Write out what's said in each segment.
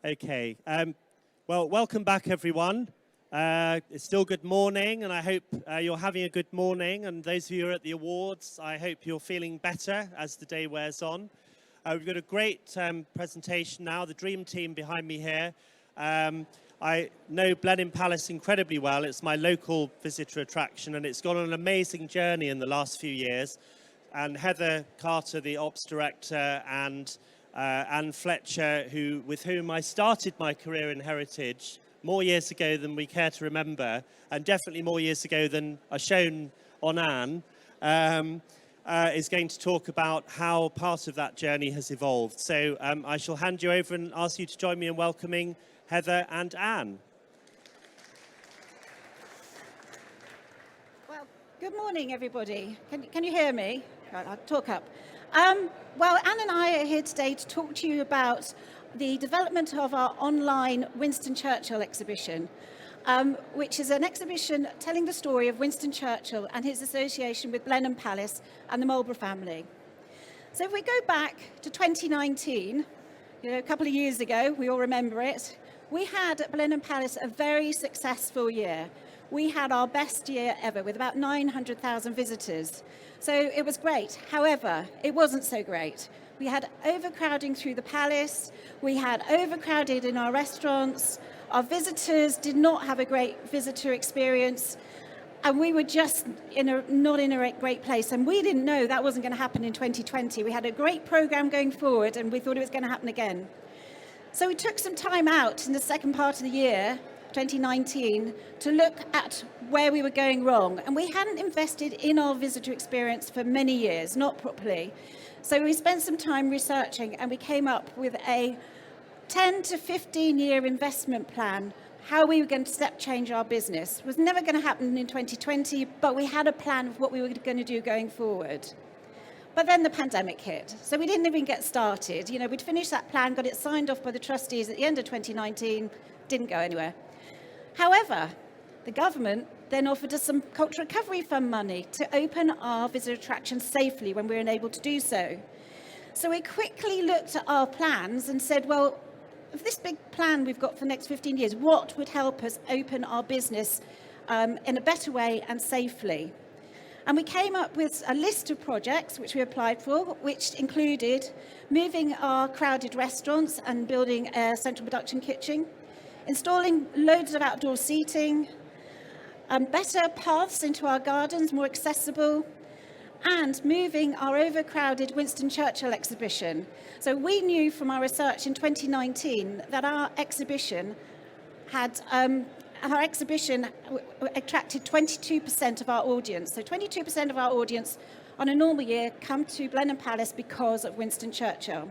Okay. Well, welcome back, everyone. It's still good morning, and I hope you're having a good morning. And those of you who are at the awards, I hope you're feeling better as the day wears on. We've got a great presentation now, the dream team behind me here. I know Blenheim Palace incredibly well. It's my local visitor attraction, and it's gone on an amazing journey in the last few years. And Heather Carter, the ops director, and Fletcher, with whom I started my career in heritage more years ago than we care to remember, and definitely more years ago than are shown on Anne, is going to talk about how part of that journey has evolved. So I shall hand you over and ask you to join me in welcoming Heather and Anne. Well, good morning, everybody. Can you hear me? Right, I'll talk up. Well, Anne and I are here today to talk to you about the development of our online Winston Churchill exhibition, which is an exhibition telling the story of Winston Churchill and his association with Blenheim Palace and the Marlborough family. So if we go back to 2019, a couple of years ago, we all remember it, we had at Blenheim Palace a very successful year. We had our best year ever with about 900,000 visitors. So it was great. However, it wasn't so great. We had overcrowding through the palace. We had overcrowded in our restaurants. Our visitors did not have a great visitor experience. And we were just not in a great place. And we didn't know that wasn't going to happen in 2020. We had a great program going forward, and we thought it was going to happen again. So we took some time out in the second part of the year, 2019, to look at where we were going wrong. And we hadn't invested in our visitor experience for many years, not properly. So we spent some time researching, and we came up with a 10 to 15 year investment plan, how we were going to step change our business. It was never going to happen in 2020, but we had a plan of what we were going to do going forward. But then the pandemic hit, so we didn't even get started. We'd finished that plan, got it signed off by the trustees at the end of 2019, didn't go anywhere. However, the government then offered us some Cultural Recovery Fund money to open our visitor attractions safely when we were unable to do so. So we quickly looked at our plans and said, well, if this big plan we've got for the next 15 years, what would help us open our business in a better way and safely? And we came up with a list of projects which we applied for, which included moving our crowded restaurants and building a central production kitchen, installing loads of outdoor seating, better paths into our gardens, more accessible, and moving our overcrowded Winston Churchill exhibition. So we knew from our research in 2019 that our exhibition attracted 22% of our audience. So 22% of our audience on a normal year come to Blenheim Palace because of Winston Churchill.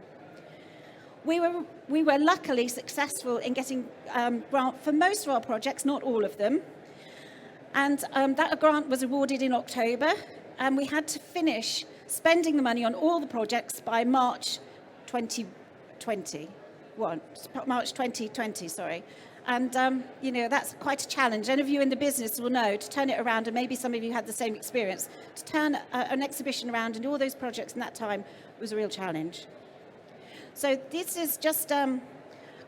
We were luckily successful in getting grant for most of our projects, not all of them. And that grant was awarded in October, and we had to finish spending the money on all the projects by March 2020, sorry. And, that's quite a challenge. Any of you in the business will know, to turn it around, and maybe some of you had the same experience, to turn an exhibition around and do all those projects in that time was a real challenge. So this is just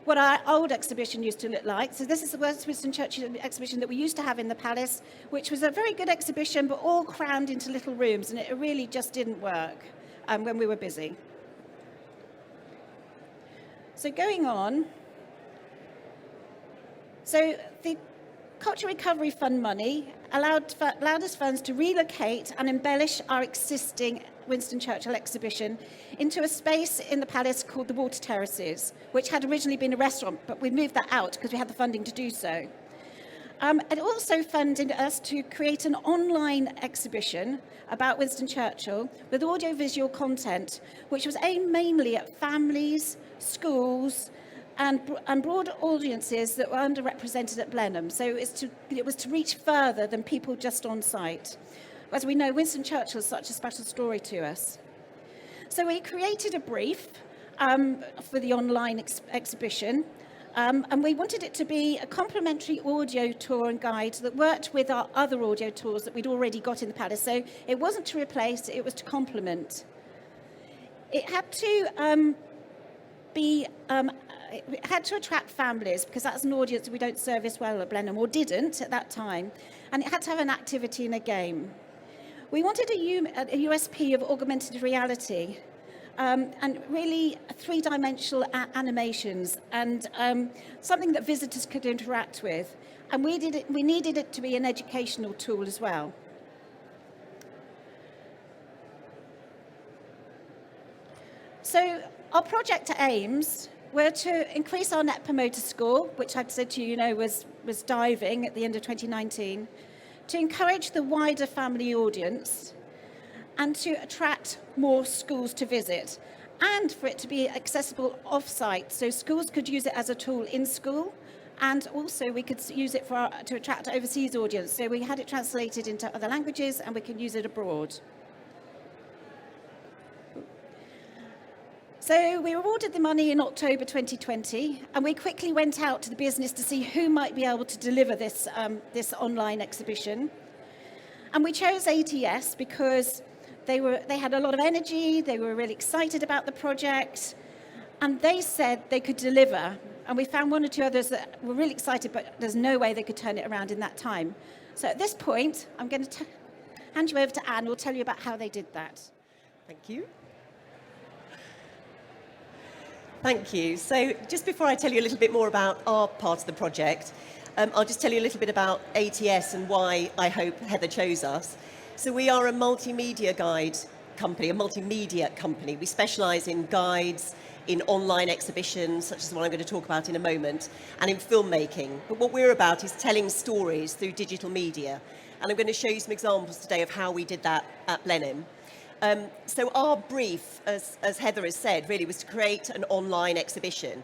what our old exhibition used to look like. So this is the Winston Churchill exhibition that we used to have in the palace, which was a very good exhibition, but all crammed into little rooms, and it really just didn't work when we were busy. So going on, so the Cultural Recovery Fund money allowed us funds to relocate and embellish our existing Winston Churchill exhibition into a space in the palace called the Water Terraces, which had originally been a restaurant, but we moved that out because we had the funding to do so. It also funded us to create an online exhibition about Winston Churchill with audiovisual content, which was aimed mainly at families, schools, and broad audiences that were underrepresented at Blenheim. So it was to reach further than people just on site. As we know, Winston Churchill is such a special story to us. So we created a brief for the online exhibition, and we wanted it to be a complementary audio tour and guide that worked with our other audio tours that we'd already got in the palace. So it wasn't to replace, it was to complement. It had to it had to attract families because that's an audience we don't service well at Blenheim, or didn't at that time, and it had to have an activity and a game. We wanted a USP of augmented reality, and really three-dimensional animations, and something that visitors could interact with. And we needed it to be an educational tool as well. So our project aims were to increase our Net Promoter Score, which I've said to you, was diving at the end of 2019, to encourage the wider family audience, and to attract more schools to visit, and for it to be accessible off-site, so schools could use it as a tool in school, and also we could use it to attract overseas audience. So we had it translated into other languages, and we can use it abroad. So we awarded the money in October 2020, and we quickly went out to the business to see who might be able to deliver this online exhibition. And we chose ATS because they had a lot of energy, they were really excited about the project, and they said they could deliver. And we found one or two others that were really excited, but there's no way they could turn it around in that time. So at this point, I'm going to hand you over to Anne, who will tell you about how they did that. Thank you. Thank you. So just before I tell you a little bit more about our part of the project, I'll just tell you a little bit about ATS and why I hope Heather chose us. So we are a multimedia guide company, a multimedia company. We specialise in guides, in online exhibitions, such as the one I'm going to talk about in a moment, and in filmmaking. But what we're about is telling stories through digital media. And I'm going to show you some examples today of how we did that at Blenheim. So our brief, as Heather has said, really was to create an online exhibition.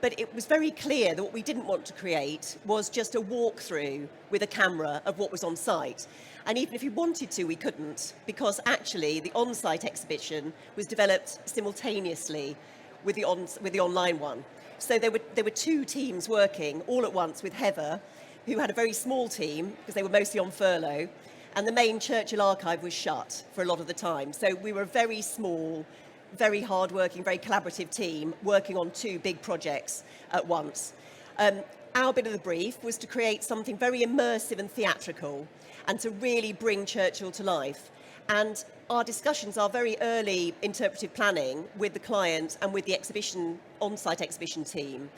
But it was very clear that what we didn't want to create was just a walkthrough with a camera of what was on site. And even if we wanted to, we couldn't, because actually the on-site exhibition was developed simultaneously with the online one. So there were two teams working all at once with Heather, who had a very small team because they were mostly on furlough, and the main Churchill archive was shut for a lot of the time. So we were a very small, very hard-working, very collaborative team working on two big projects at once. Our bit of the brief was to create something very immersive and theatrical, and to really bring Churchill to life. And our discussions, our very early interpretive planning with the client and with the on-site exhibition team,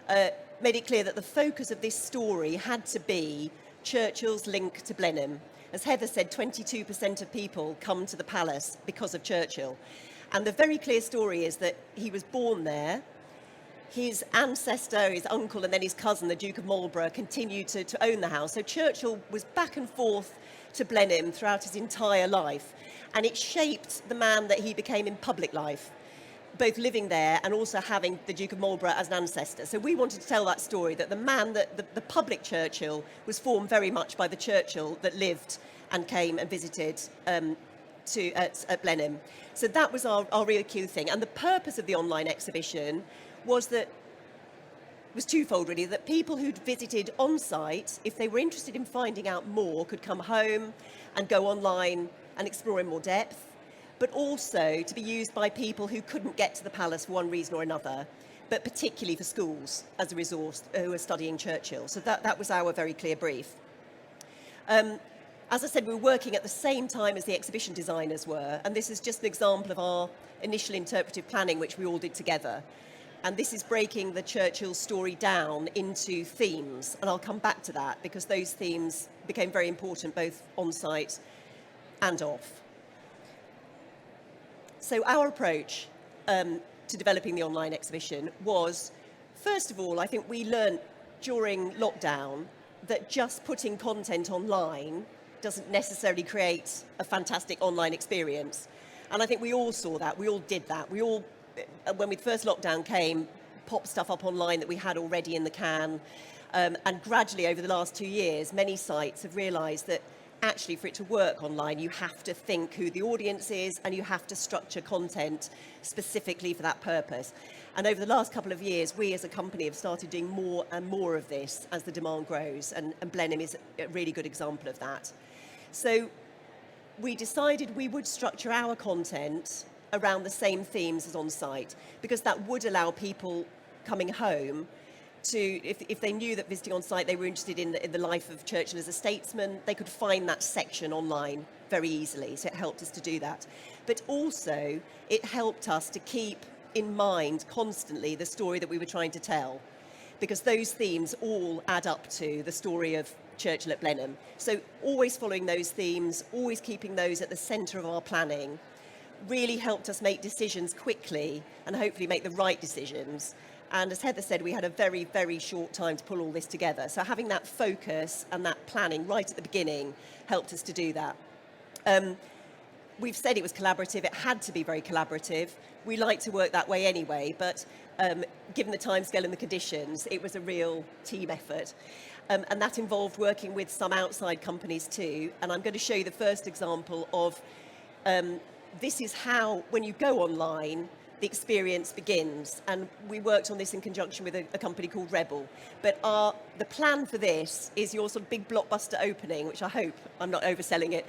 made it clear that the focus of this story had to be Churchill's link to Blenheim. As Heather said, 22% of people come to the palace because of Churchill. And the very clear story is that he was born there. His ancestor, his uncle, and then his cousin, the Duke of Marlborough, continued to own the house. So Churchill was back and forth to Blenheim throughout his entire life. And it shaped the man that he became in public life, both living there and also having the Duke of Marlborough as an ancestor. So we wanted to tell that story, that the man, the public Churchill, was formed very much by the Churchill that lived and came and visited at Blenheim. So that was our real key thing. And the purpose of the online exhibition was twofold, really, that people who'd visited on site, if they were interested in finding out more, could come home and go online and explore in more depth, but also to be used by people who couldn't get to the palace for one reason or another, but particularly for schools as a resource who are studying Churchill. So that was our very clear brief. As I said, we were working at the same time as the exhibition designers were, and this is just an example of our initial interpretive planning, which we all did together. And this is breaking the Churchill story down into themes, and I'll come back to that because those themes became very important both on-site and off. So our approach to developing the online exhibition was, first of all, I think we learnt during lockdown that just putting content online doesn't necessarily create a fantastic online experience. And I think we all saw that, we all did that. We all, when the first lockdown came, popped stuff up online that we had already in the can. And gradually over the last 2 years, many sites have realised that actually for it to work online, you have to think who the audience is and you have to structure content specifically for that purpose. And over the last couple of years, we as a company have started doing more and more of this as the demand grows, and Blenheim is a really good example of that. So we decided we would structure our content around the same themes as on site, because that would allow people coming home to, if they knew that visiting on site, they were interested in the life of Churchill as a statesman, they could find that section online very easily. So it helped us to do that. But also, it helped us to keep in mind constantly the story that we were trying to tell, because those themes all add up to the story of Churchill at Blenheim. So always following those themes, always keeping those at the centre of our planning, really helped us make decisions quickly and hopefully make the right decisions. And as Heather said, we had a very, very short time to pull all this together. So having that focus and that planning right at the beginning helped us to do that. We've said it was collaborative. It had to be very collaborative. We like to work that way anyway, but given the timescale and the conditions, it was a real team effort. And that involved working with some outside companies too. And I'm going to show you the first example of this is how, when you go online, the experience begins. And we worked on this in conjunction with a company called Rebel. But the plan for this is your sort of big blockbuster opening, which I hope I'm not overselling it.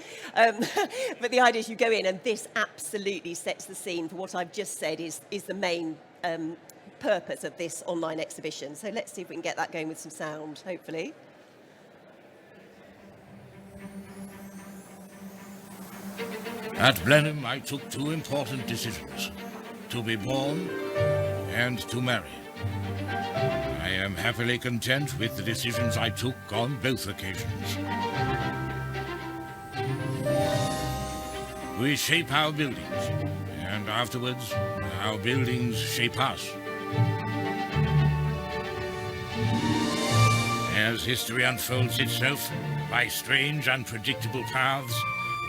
But the idea is you go in and this absolutely sets the scene for what I've just said is the main purpose of this online exhibition. So let's see if we can get that going with some sound, hopefully. At Blenheim, I took two important decisions: to be born and to marry. I am happily content with the decisions I took on both occasions. We shape our buildings, and afterwards, our buildings shape us. As history unfolds itself by strange, unpredictable paths,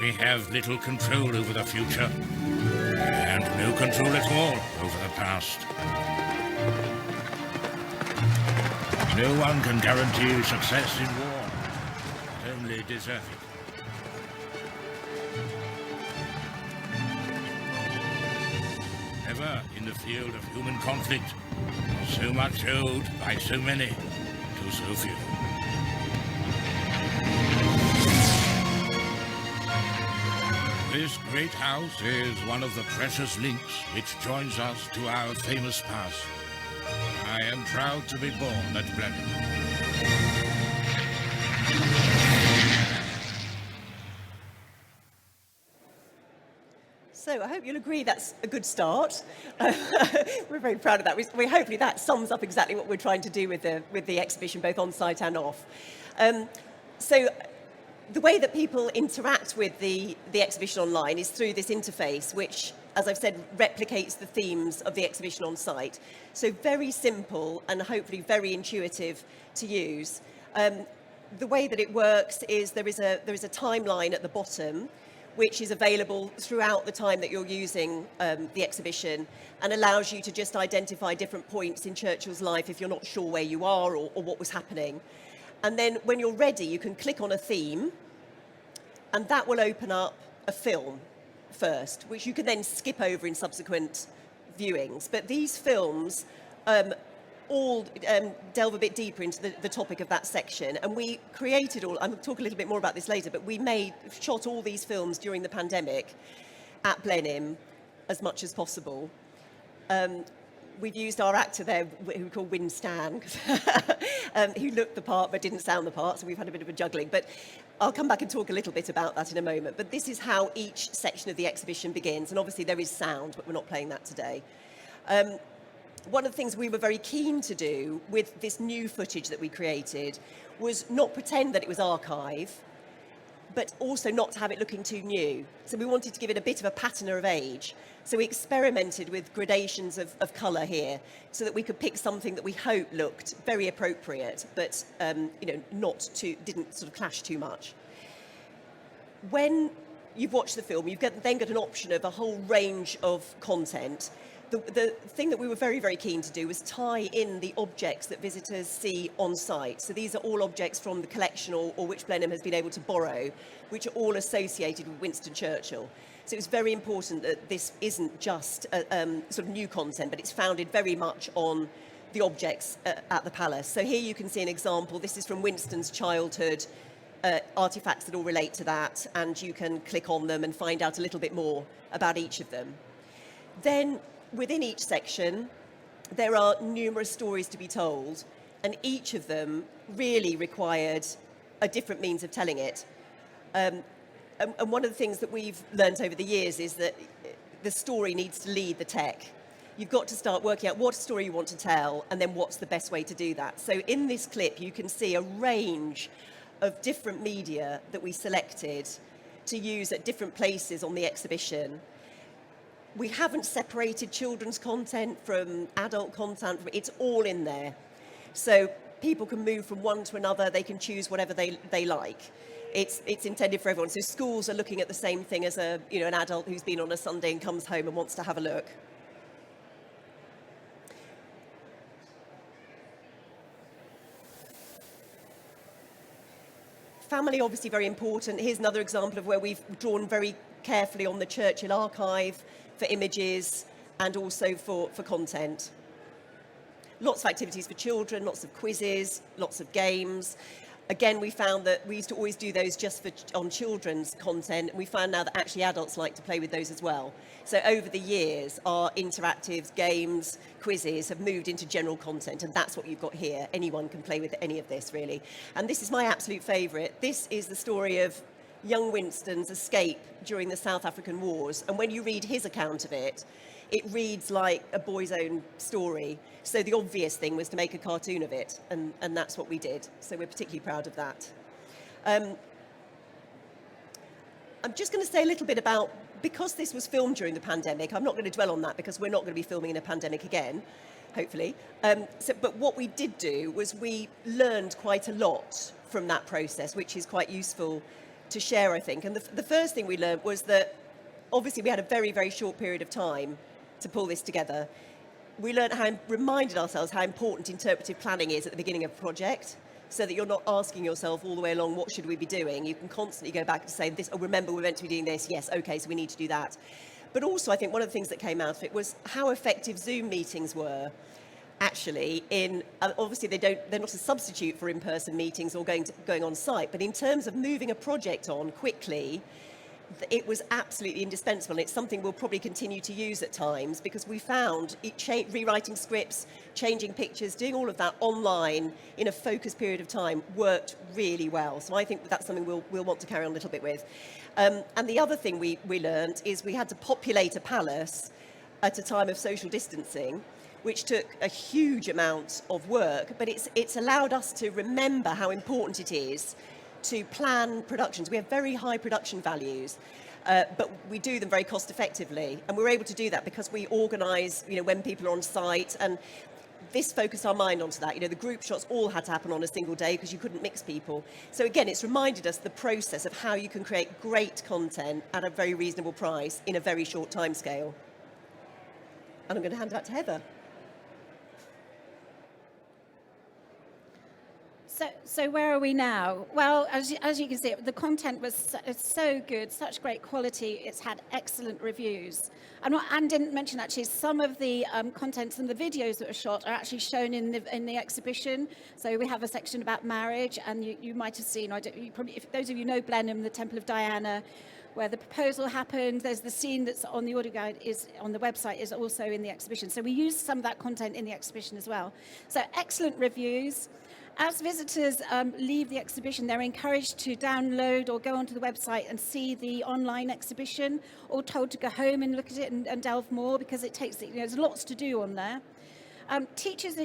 we have little control over the future, and no control at all over the past. No one can guarantee success in war, but only deserve it. Never in the field of human conflict, so much owed by so many to so few. This great house is one of the precious links which joins us to our famous past. I am proud to be born at Blenheim. So I hope you'll agree that's a good start. We're very proud of that. We hopefully that sums up exactly what we're trying to do with the exhibition, both on site and off. So the way that people interact with the exhibition online is through this interface, which, as I've said, replicates the themes of the exhibition on site. So very simple and hopefully very intuitive to use. The way that it works is there is a timeline at the bottom, which is available throughout the time that you're using the exhibition, and allows you to just identify different points in Churchill's life if you're not sure where you are or what was happening. And then when you're ready, you can click on a theme, and that will open up a film first, which you can then skip over in subsequent viewings. But these films all delve a bit deeper into the topic of that section. And we created I'll talk a little bit more about this later, but we shot all these films during the pandemic at Blenheim as much as possible. We've used our actor there, who we call Win Stan, who looked the part but didn't sound the part, so we've had a bit of a juggling. But I'll come back and talk a little bit about that in a moment. But this is how each section of the exhibition begins, and obviously there is sound, but we're not playing that today. One of the things we were very keen to do with this new footage that we created was not pretend that it was archive, but also not to have it looking too new. So we wanted to give it a bit of a patina of age. So we experimented with gradations of colour here, so that we could pick something that we hope looked very appropriate, but didn't sort of clash too much. When you've watched the film, you've then got an option of a whole range of content. The thing that we were very, very keen to do was tie in the objects that visitors see on site. So these are all objects from the collection or which Blenheim has been able to borrow, which are all associated with Winston Churchill. So it's very important that this isn't just sort of new content, but it's founded very much on the objects at the palace. So here you can see an example. This is from Winston's childhood, artifacts that all relate to that, and you can click on them and find out a little bit more about each of them. Then within each section, there are numerous stories to be told, and each of them really required a different means of telling it. And one of the things that we've learned over the years is that the story needs to lead the tech. You've got to start working out what story you want to tell, and then what's the best way to do that. So in this clip, you can see a range of different media that we selected to use at different places on the exhibition. We haven't separated children's content from adult content. It's all in there. So people can move from one to another. They can choose whatever they like. It's intended for everyone. So schools are looking at the same thing as an adult who's been on a Sunday and comes home and wants to have a look. Family, obviously very important. Here's another example of where we've drawn very carefully on the Churchill archive for images and also for content. Lots of activities for children, lots of quizzes, lots of games. Again, we found that we used to always do those just on children's content, and we found now that actually adults like to play with those as well. So over the years, our interactives, games, quizzes have moved into general content, and that's what you've got here. Anyone can play with any of this, really. And this is my absolute favourite. This is the story of young Winston's escape during the South African Wars, and when you read his account of it, it reads like a boy's own story. So the obvious thing was to make a cartoon of it, and that's what we did. So we're particularly proud of that. I'm just going to say a little bit about, because this was filmed during the pandemic, I'm not going to dwell on that because we're not going to be filming in a pandemic again, hopefully. But what we did do was we learned quite a lot from that process, which is quite useful to share, I think. And the first thing we learned was that obviously we had a very, very short period of time to pull this together. We reminded ourselves how important interpretive planning is at the beginning of a project, so that you're not asking yourself all the way along, what should we be doing? You can constantly go back and say, remember we're meant to be doing this, yes, okay, so we need to do that. But also, I think one of the things that came out of it was how effective Zoom meetings were, actually, obviously they're not a substitute for in-person meetings or going on site, but in terms of moving a project on quickly, it was absolutely indispensable, and it's something we'll probably continue to use at times, because we found rewriting scripts, changing pictures, doing all of that online in a focused period of time worked really well. So I think that's something we'll want to carry on a little bit with. And the other thing we learned is we had to populate a palace at a time of social distancing, which took a huge amount of work, but it's allowed us to remember how important it is to plan productions. We have very high production values, but we do them very cost effectively. And we're able to do that because we organise, when people are on site, and this focused our mind onto that. The group shots all had to happen on a single day because you couldn't mix people. So again, it's reminded us the process of how you can create great content at a very reasonable price in a very short time scale. And I'm going to hand it back to Heather. So where are we now? Well, as you can see, the content was so good, such great quality. It's had excellent reviews. And what Anne didn't mention, actually, some of the contents and the videos that were shot are actually shown in the exhibition. So we have a section about marriage, and you might have seen, if those of you know Blenheim, the Temple of Diana, where the proposal happened. There's the scene that's on the audio guide, is on the website, is also in the exhibition. So we used some of that content in the exhibition as well. So excellent reviews. As visitors leave the exhibition, they're encouraged to download or go onto the website and see the online exhibition, or told to go home and look at it and delve more, because it takes, there's lots to do on there. Teachers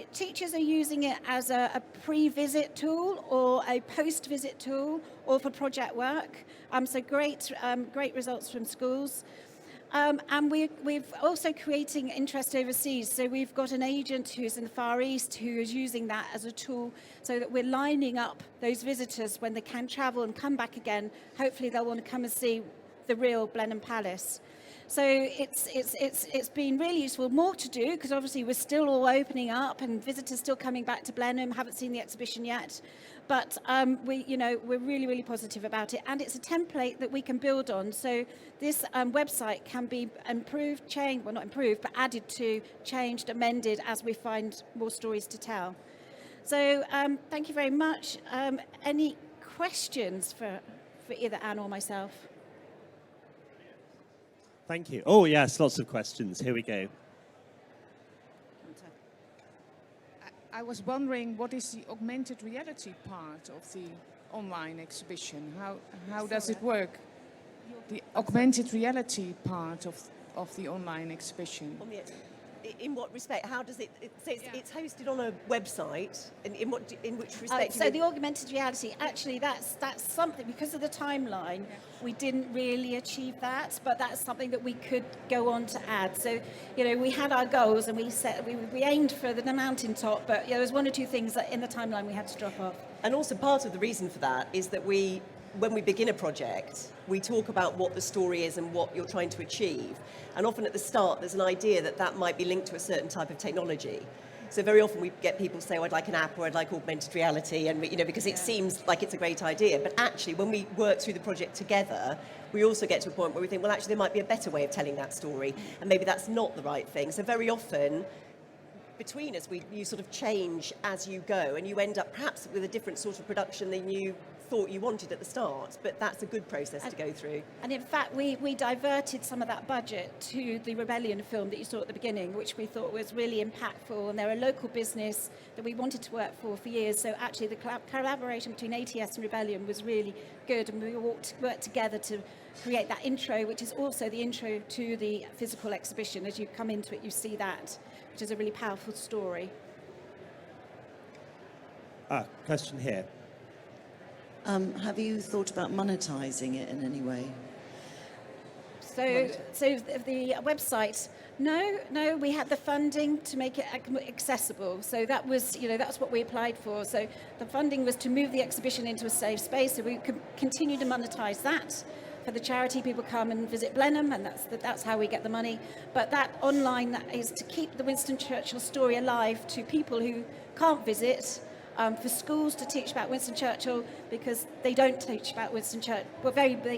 are using it as a pre-visit tool or a post-visit tool, or for project work. So great results from schools. And we've also creating interest overseas. So we've got an agent who's in the Far East who is using that as a tool, so that we're lining up those visitors when they can travel and come back again. Hopefully they'll want to come and see the real Blenheim Palace. So it's been really useful. More to do, because obviously we're still all opening up and visitors still coming back to Blenheim, haven't seen the exhibition yet. But we're really, really positive about it, and it's a template that we can build on. So this website can be improved, changed, well, not improved, but added to, changed, amended as we find more stories to tell. So thank you very much. Any questions for either Anne or myself? Thank you. Oh, yes, lots of questions. Here we go. I was wondering, what is the augmented reality part of the online exhibition? How does it work? The augmented reality part of the online exhibition. In what respect? How does it? It's hosted on a website. In which respect? So the augmented reality, actually, that's something, because of the timeline, we didn't really achieve that, but that's something that we could go on to add. So, we had our goals and we aimed for the mountaintop, but there was one or two things that in the timeline we had to drop off. And also part of the reason for that is that when we begin a project, we talk about what the story is and what you're trying to achieve. And often at the start, there's an idea that might be linked to a certain type of technology. So very often we get people say, oh, I'd like an app or I'd like augmented reality, and because it seems like it's a great idea. But actually, when we work through the project together, we also get to a point where we think, well, actually, there might be a better way of telling that story, and maybe that's not the right thing. So very often, between us, you sort of change as you go, and you end up perhaps with a different sort of production than you thought you wanted at the start, but that's a good process to go through. And in fact, we diverted some of that budget to the Rebellion film that you saw at the beginning, which we thought was really impactful, and they're a local business that we wanted to work for years. So actually the collaboration between ATS and Rebellion was really good, and we worked together to create that intro, which is also the intro to the physical exhibition. As you come into it, you see that, which is a really powerful story. Question here. Have you thought about monetizing it in any way? So the website, no, we had the funding to make it accessible. So that was, that's what we applied for. So the funding was to move the exhibition into a safe space, so we could continue to monetize that. For the charity, people come and visit Blenheim, and that's how we get the money. But that online is to keep the Winston Churchill story alive to people who can't visit. For schools to teach about Winston Churchill, because they don't teach about Winston Churchill.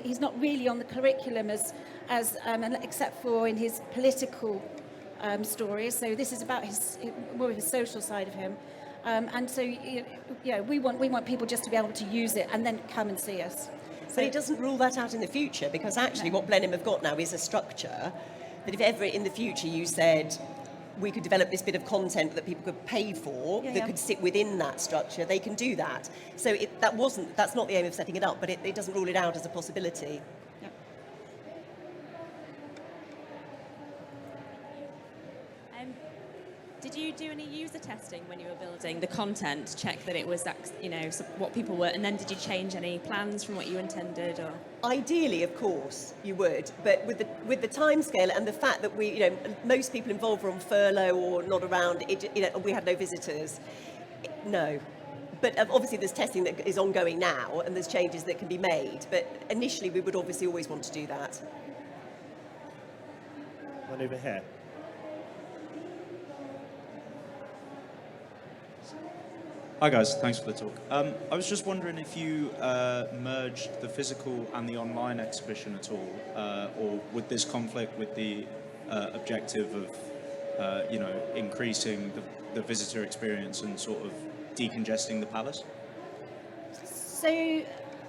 He's not really on the curriculum except for in his political stories. So this is about more of his social side of him. And so we want people just to be able to use it and then come and see us. But it doesn't rule that out in the future, because actually what Blenheim have got now is a structure that if ever in the future you said, we could develop this bit of content that people could pay for that could sit within that structure, they can do that. So that's not the aim of setting it up, but it doesn't rule it out as a possibility. Yeah. Did you do any user testing when you were building the content, check that it was what people were, and then did you change any plans from what you intended? Or Ideally, of course, you would, but with the timescale and the fact that most people involved were on furlough or not around, we had no visitors. No. But obviously there's testing that is ongoing now, and there's changes that can be made, but initially we would obviously always want to do that. One over here. Hi guys, thanks for the talk. I was just wondering if you merged the physical and the online exhibition at all, or would this conflict with the objective of, increasing the visitor experience and sort of decongesting the palace? So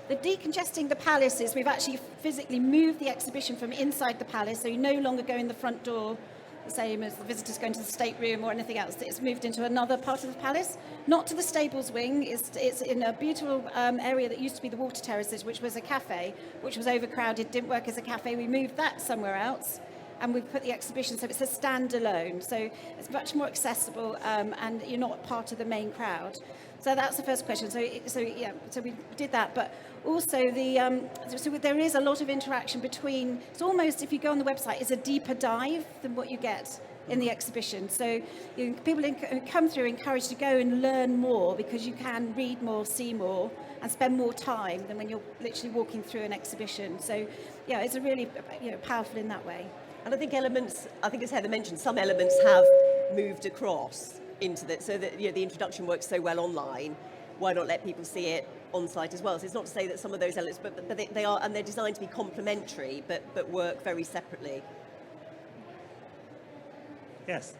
the decongesting the palace is we've actually physically moved the exhibition from inside the palace, so you no longer go in the front door, the same as the visitors going to the stateroom or anything else. It's moved into another part of the palace, not to the stables wing. It's in a beautiful area that used to be the water terraces, which was a cafe, which was overcrowded, didn't work as a cafe. We moved that somewhere else, and we've put the exhibition, so it's a standalone. So it's much more accessible, and you're not part of the main crowd. So that's the first question. So we did that, but also so there is a lot of interaction between. It's almost, if you go on the website, it's a deeper dive than what you get in the exhibition. So people who come through are encouraged to go and learn more, because you can read more, see more, and spend more time than when you're literally walking through an exhibition. So it's a really powerful in that way. And I think as Heather mentioned, some elements have moved across into that, so that the introduction works so well online. Why not let people see it on site as well? So it's not to say that some of those elements, but they are, and they're designed to be complementary, but work very separately. Yes.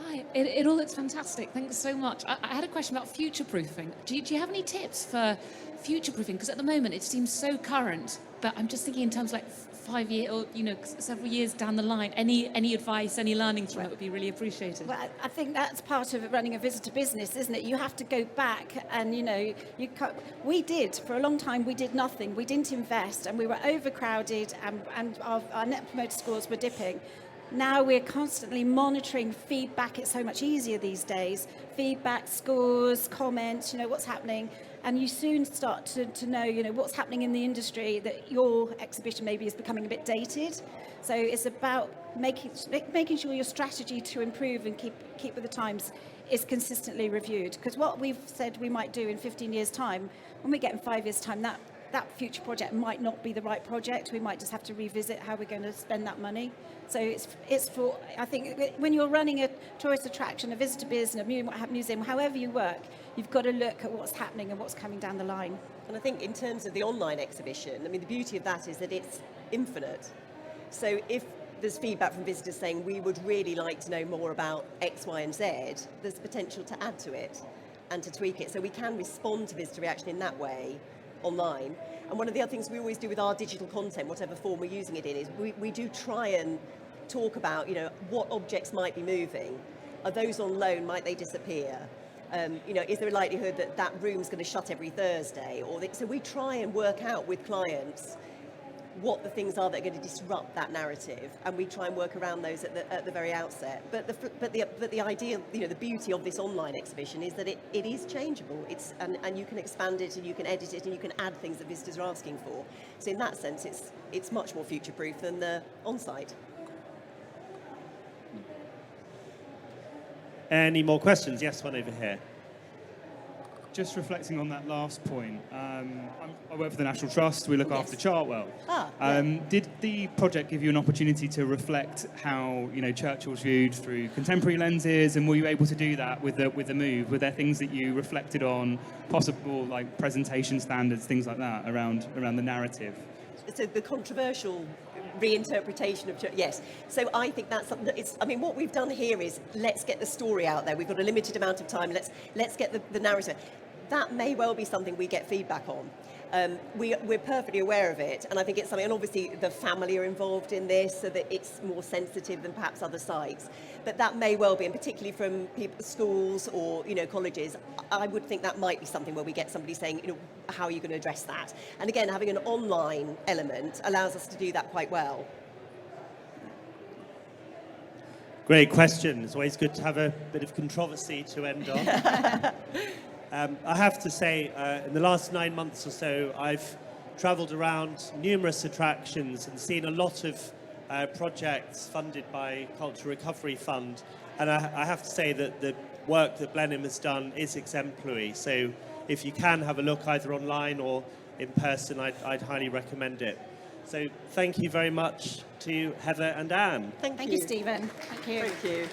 Hi, it all looks fantastic. Thanks so much. I had a question about future-proofing. Do you have any tips for future-proofing? Because at the moment it seems so current, but I'm just thinking in terms of like 5 years or several years down the line. Any advice, any learnings from it would be really appreciated. Well, I think that's part of running a visitor business, isn't it? You have to go back and, we did, for a long time, we did nothing. We didn't invest and we were overcrowded and our net promoter scores were dipping. Now we're constantly monitoring feedback. It's so much easier these days. Feedback, scores, comments, what's happening. And you soon start to know, what's happening in the industry, that your exhibition maybe is becoming a bit dated. So it's about making sure your strategy to improve and keep with the times is consistently reviewed. Because what we've said we might do in 15 years' time, when we get in 5 years' time, that future project might not be the right project. We might just have to revisit how we're going to spend that money. So it's for, I think, when you're running a tourist attraction, a visitor business, a museum, however you work, you've got to look at what's happening and what's coming down the line. And I think in terms of the online exhibition, the beauty of that is that it's infinite. So if there's feedback from visitors saying we would really like to know more about X, Y, and Z, there's potential to add to it and to tweak it. So we can respond to visitor reaction in that way online. And one of the other things we always do with our digital content, whatever form we're using it in, is we do try and talk about, what objects might be moving. Are those on loan? Might they disappear? Is there a likelihood that room's going to shut every Thursday? So we try and work out with clients what the things are that are going to disrupt that narrative, and we try and work around those at the very outset. But the idea, the beauty of this online exhibition is that it is changeable. And you can expand it and you can edit it and you can add things that visitors are asking for. So in that sense, it's much more future-proof than the on-site. Any more questions? Yes, one over here. Just reflecting on that last point, I work for the National Trust. We look after Chartwell. Did the project give you an opportunity to reflect how Churchill's viewed through contemporary lenses, and were you able to do that with the move? Were there things that you reflected on, possible like presentation standards, things like that around the narrative? So the controversial reinterpretation of yes. So I think that's something that what we've done here is let's get the story out there. We've got a limited amount of time. Let's get the narrative. That may well be something we get feedback on. We're perfectly aware of it, and I think it's something, and obviously the family are involved in this, so that it's more sensitive than perhaps other sites. But that may well be, and particularly from schools or colleges, I would think that might be something where we get somebody saying, how are you going to address that? And again, having an online element allows us to do that quite well. Great question. It's always good to have a bit of controversy to end on. I have to say, in the last 9 months or so, I've travelled around numerous attractions and seen a lot of projects funded by Cultural Recovery Fund. And I have to say that the work that Blenheim has done is exemplary. So if you can have a look either online or in person, I'd highly recommend it. So thank you very much to Heather and Anne. Thank you, Stephen. Thank you. Thank you.